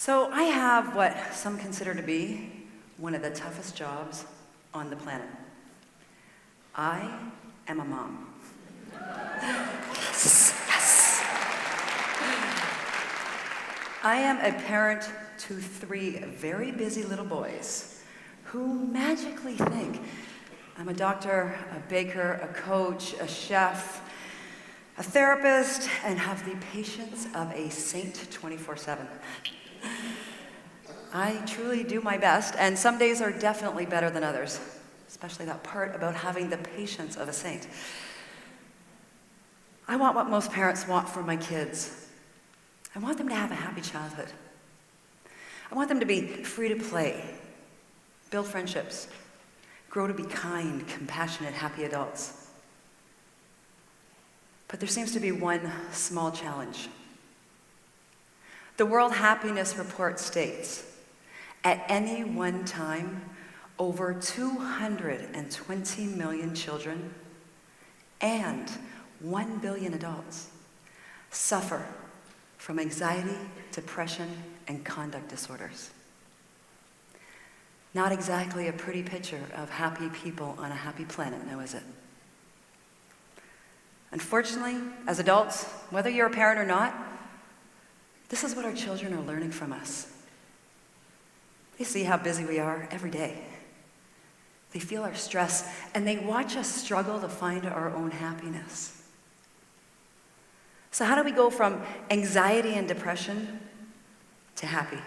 So I have what some consider to be one of the toughest jobs on the planet. I am a mom. Yes, yes. I am a parent to 3 very busy little boys who magically think I'm a doctor, a baker, a coach, a chef, a therapist, and have the patience of a saint 24/7. I truly do my best, and some days are definitely better than others, especially that part about having the patience of a saint. I want what most parents want for my kids. I want them to have a happy childhood. I want them to be free to play, build friendships, grow to be kind, compassionate, happy adults. But there seems to be one small challenge. The World Happiness Report states, at any one time, over 220 million children and 1 billion adults suffer from anxiety, depression, and conduct disorders. Not exactly a pretty picture of happy people on a happy planet, now is it? Unfortunately, as adults, whether you're a parent or not, this is what our children are learning from us. They see how busy we are every day. They feel our stress, and they watch us struggle to find our own happiness. So how do we go from anxiety and depression to happy?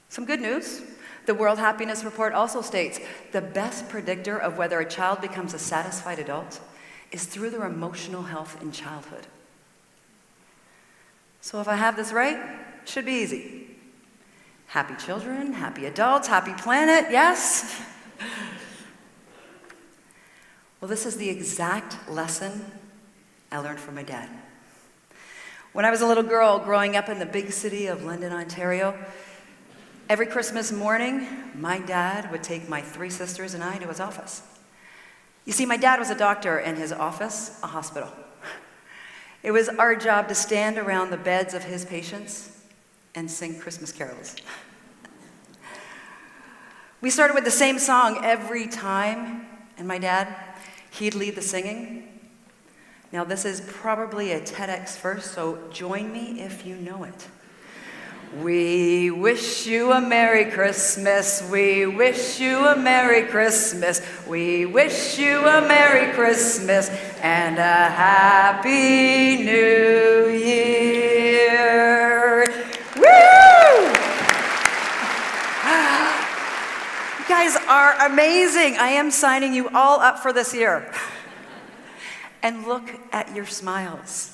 Some good news. The World Happiness Report also states the best predictor of whether a child becomes a satisfied adult is through their emotional health in childhood. So if I have this right, it should be easy. Happy children, happy adults, happy planet, yes? Well, this is the exact lesson I learned from my dad. When I was a little girl growing up in the big city of London, Ontario, every Christmas morning, my dad would take my 3 sisters and I to his office. You see, my dad was a doctor and his office, a hospital. It was our job to stand around the beds of his patients and sing Christmas carols. We started with the same song every time, and my dad, he'd lead the singing. Now this is probably a TEDx first, so join me if you know it. We wish you a Merry Christmas. We wish you a Merry Christmas. We wish you a Merry Christmas and a Happy New Year. Woo! You guys are amazing. I am signing you all up for this year. And look at your smiles.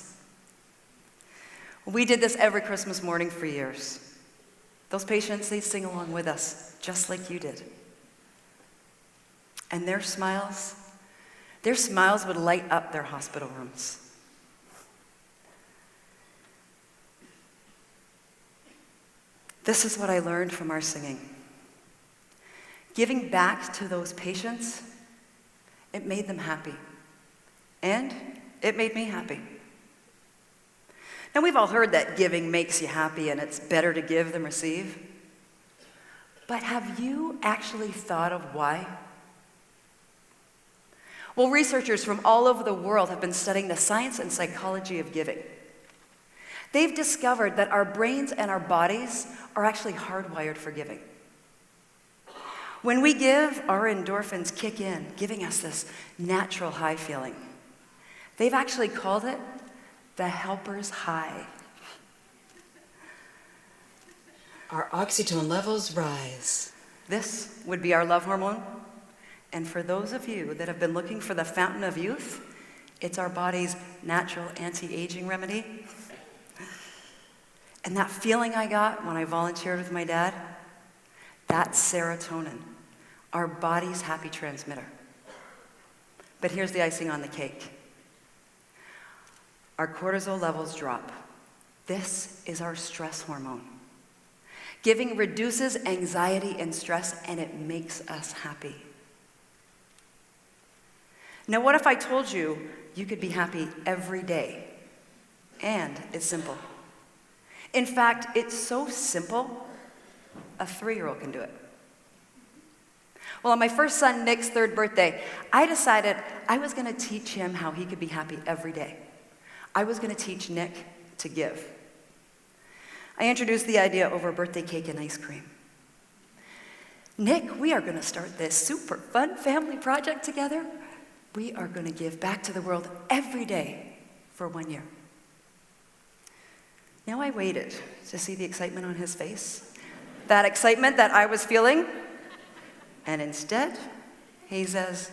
We did this every Christmas morning for years. Those patients, they sing along with us, just like you did. And their smiles would light up their hospital rooms. This is what I learned from our singing. Giving back to those patients, it made them happy. And it made me happy. Now, we've all heard that giving makes you happy and it's better to give than receive. But have you actually thought of why? Well, researchers from all over the world have been studying the science and psychology of giving. They've discovered that our brains and our bodies are actually hardwired for giving. When we give, our endorphins kick in, giving us this natural high feeling. They've actually called it the helper's high. Our oxytocin levels rise. This would be our love hormone. And for those of you that have been looking for the fountain of youth, it's our body's natural anti-aging remedy. And that feeling I got when I volunteered with my dad, that's serotonin, our body's happy transmitter. But here's the icing on the cake. Our cortisol levels drop. This is our stress hormone. Giving reduces anxiety and stress, and it makes us happy. Now, what if I told you you could be happy every day? And it's simple. In fact, it's so simple, a 3-year-old can do it. Well, on my first son, Nick's 3rd birthday, I decided I was going to teach him how he could be happy every day. I was going to teach Nick to give. I introduced the idea over birthday cake and ice cream. Nick, we are going to start this super fun family project together. We are going to give back to the world every day for 1 year. Now I waited to see the excitement on his face, that excitement that I was feeling. And instead, he says,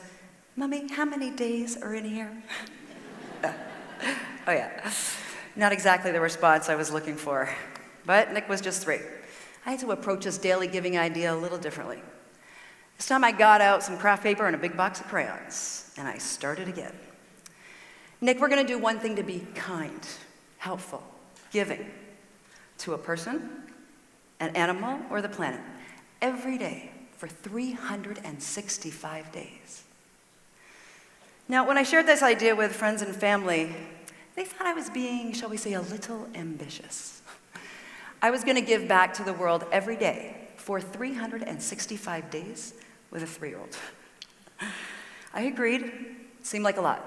"Mommy, how many days are in here?" Oh yeah, not exactly the response I was looking for. But Nick was just 3. I had to approach this daily giving idea a little differently. This time I got out some craft paper and a big box of crayons, and I started again. Nick, we're gonna do one thing to be kind, helpful, giving to a person, an animal, or the planet every day for 365 days. Now, when I shared this idea with friends and family, they thought I was being, shall we say, a little ambitious. I was gonna give back to the world every day for 365 days with a 3-year-old. I agreed, seemed like a lot.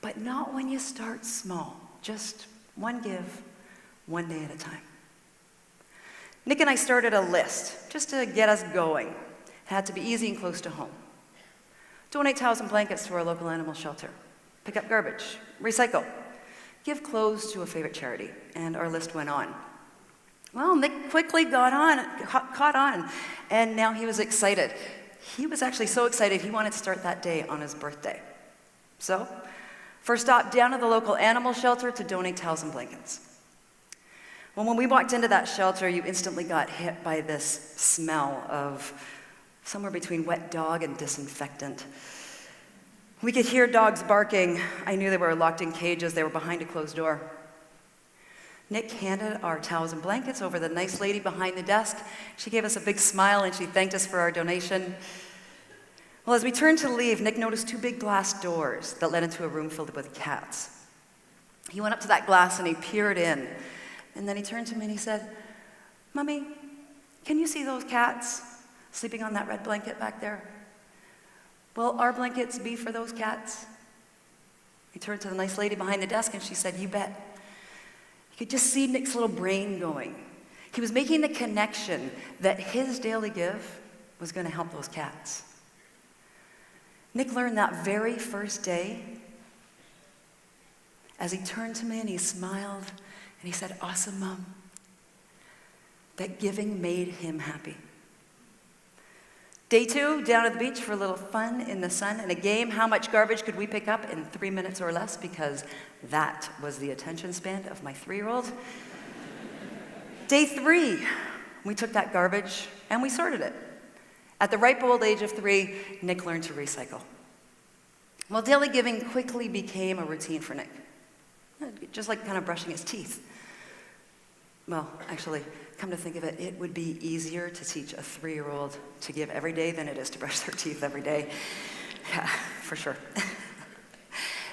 But not when you start small, just one give, 1 day at a time. Nick and I started a list just to get us going. It had to be easy and close to home. Donate towels and blankets to our local animal shelter. Pick up garbage, recycle, give clothes to a favorite charity, and our list went on. Well, Nick quickly caught on, and now he was excited. He was actually so excited he wanted to start that day on his birthday. So, first stop down to the local animal shelter to donate towels and blankets. Well, when we walked into that shelter, you instantly got hit by this smell of somewhere between wet dog and disinfectant. We could hear dogs barking. I knew they were locked in cages. They were behind a closed door. Nick handed our towels and blankets over to the nice lady behind the desk. She gave us a big smile and she thanked us for our donation. Well, as we turned to leave, Nick noticed 2 big glass doors that led into a room filled with cats. He went up to that glass and he peered in. And then he turned to me and he said, "Mommy, can you see those cats sleeping on that red blanket back there? Will our blankets be for those cats?" He turned to the nice lady behind the desk and she said, "You bet." You could just see Nick's little brain going. He was making the connection that his daily give was going to help those cats. Nick learned that very first day, as he turned to me and he smiled and he said, "Awesome, Mom," that giving made him happy. Day 2, down at the beach for a little fun in the sun and a game. How much garbage could we pick up in 3 minutes or less? Because that was the attention span of my 3-year-old. Day 3, we took that garbage and we sorted it. At the ripe old age of 3, Nick learned to recycle. Well, daily giving quickly became a routine for Nick, just like kind of brushing his teeth. Well, actually, come to think of it, it would be easier to teach a 3-year-old to give every day than it is to brush their teeth every day. Yeah, for sure.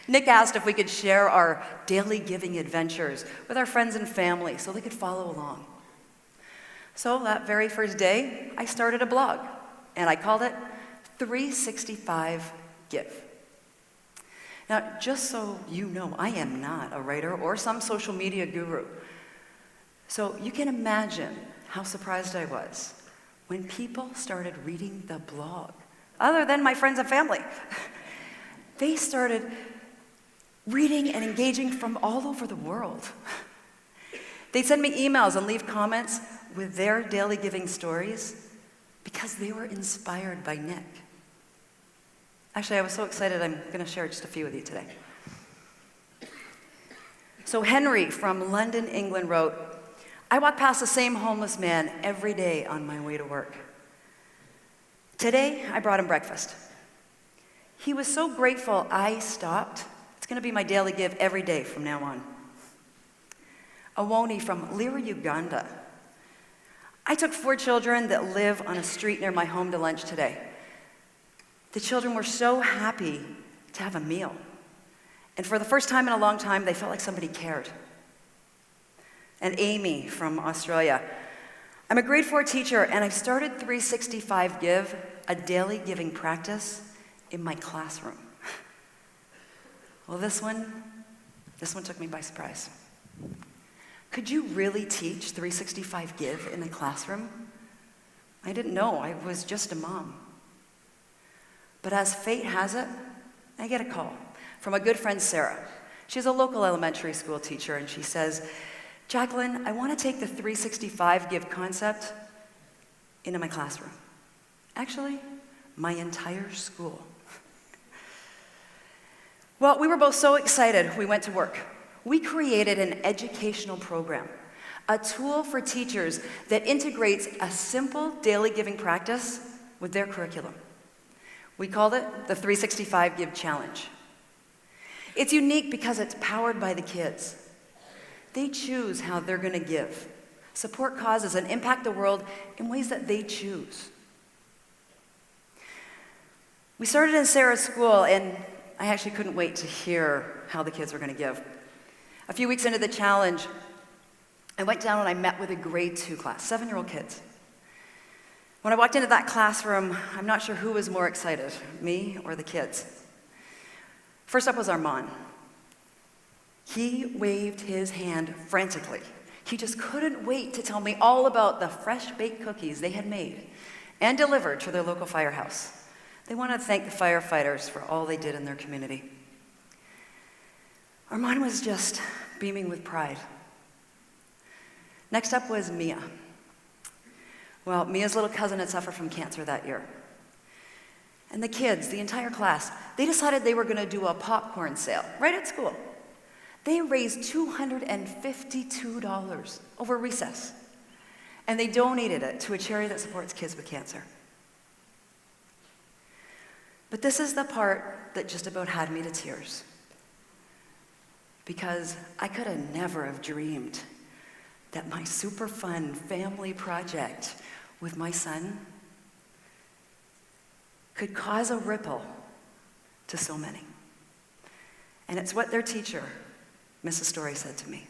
Nick asked if we could share our daily giving adventures with our friends and family so they could follow along. So that very first day, I started a blog, and I called it 365 Give. Now, just so you know, I am not a writer or some social media guru. So you can imagine how surprised I was when people started reading the blog, other than my friends and family. They started reading and engaging from all over the world. They'd send me emails and leave comments with their daily giving stories because they were inspired by Nick. Actually, I was so excited I'm going to share just a few with you today. So Henry from London, England wrote, "I walk past the same homeless man every day on my way to work. Today, I brought him breakfast. He was so grateful I stopped. It's going to be my daily give every day from now on." Awoni from Lira, Uganda. "I took 4 children that live on a street near my home to lunch today. The children were so happy to have a meal. And for the first time in a long time, they felt like somebody cared." and Amy from Australia. I'm a grade 4 teacher, and I've started 365 Give, a daily giving practice, in my classroom. Well, this one took me by surprise. Could you really teach 365 Give in a classroom? I didn't know. I was just a mom. But as fate has it, I get a call from a good friend, Sarah. She's a local elementary school teacher, and she says, Jacqueline, I want to take the 365 Give concept into my classroom. Actually, my entire school. Well, we were both so excited, we went to work. We created an educational program, a tool for teachers that integrates a simple daily giving practice with their curriculum. We called it the 365 Give Challenge. It's unique because it's powered by the kids. They choose how they're going to give, support causes, and impact the world in ways that they choose. We started in Sarah's school, and I actually couldn't wait to hear how the kids were going to give. A few weeks into the challenge, I went down and I met with a grade 2 class, 7-year-old kids. When I walked into that classroom, I'm not sure who was more excited, me or the kids. First up was Armand. He waved his hand frantically. He just couldn't wait to tell me all about the fresh-baked cookies they had made and delivered to their local firehouse. They wanted to thank the firefighters for all they did in their community. Armand was just beaming with pride. Next up was Mia. Well, Mia's little cousin had suffered from cancer that year. And the kids, the entire class, they decided they were going to do a popcorn sale right at school. They raised $252 over recess, and they donated it to a charity that supports kids with cancer. But this is the part that just about had me to tears, because I could have never have dreamed that my super fun family project with my son could cause a ripple to so many. And it's what their teacher, Mrs. Story, said to me.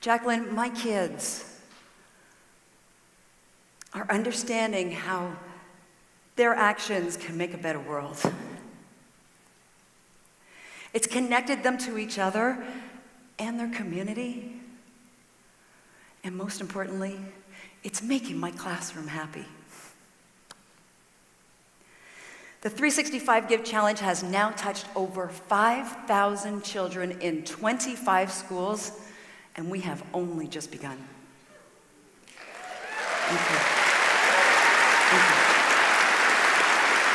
Jacqueline, my kids are understanding how their actions can make a better world. It's connected them to each other and their community. And most importantly, it's making my classroom happy. The 365 Give Challenge has now touched over 5,000 children in 25 schools, and we have only just begun. Thank you. Thank you.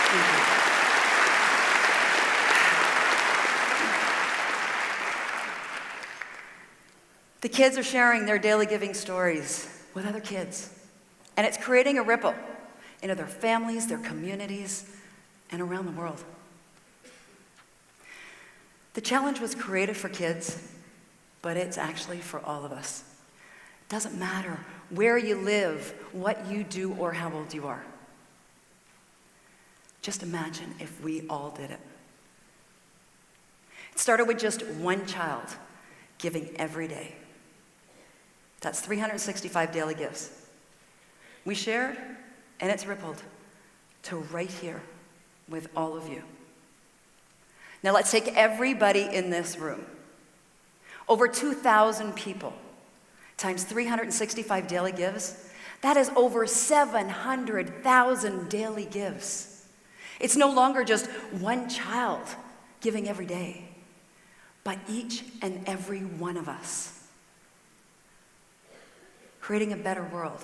Thank you. The kids are sharing their daily giving stories with other kids, and it's creating a ripple into their families, their communities, and around the world. The challenge was created for kids, but it's actually for all of us. It doesn't matter where you live, what you do, or how old you are. Just imagine if we all did it. It started with just one child giving every day. That's 365 daily gifts. We shared, and it's rippled to right here with all of you. Now let's take everybody in this room. Over 2,000 people times 365 daily gives, that is over 700,000 daily gives. It's no longer just one child giving every day, but each and every one of us creating a better world,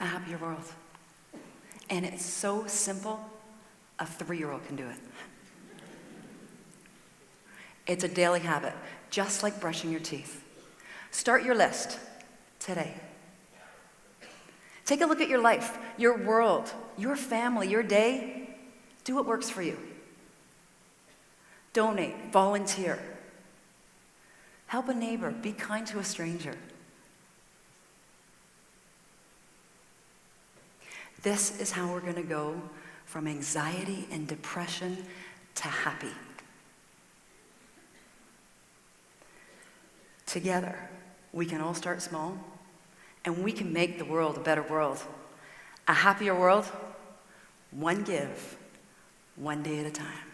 a happier world. And it's so simple, a 3-year-old can do it. It's a daily habit, just like brushing your teeth. Start your list today. Take a look at your life, your world, your family, your day. Do what works for you. Donate, volunteer. Help a neighbor, be kind to a stranger. This is how we're going to go from anxiety and depression to happy. Together, We can all start small, and we can make the world a better world. A happier world, one give, one day at a time.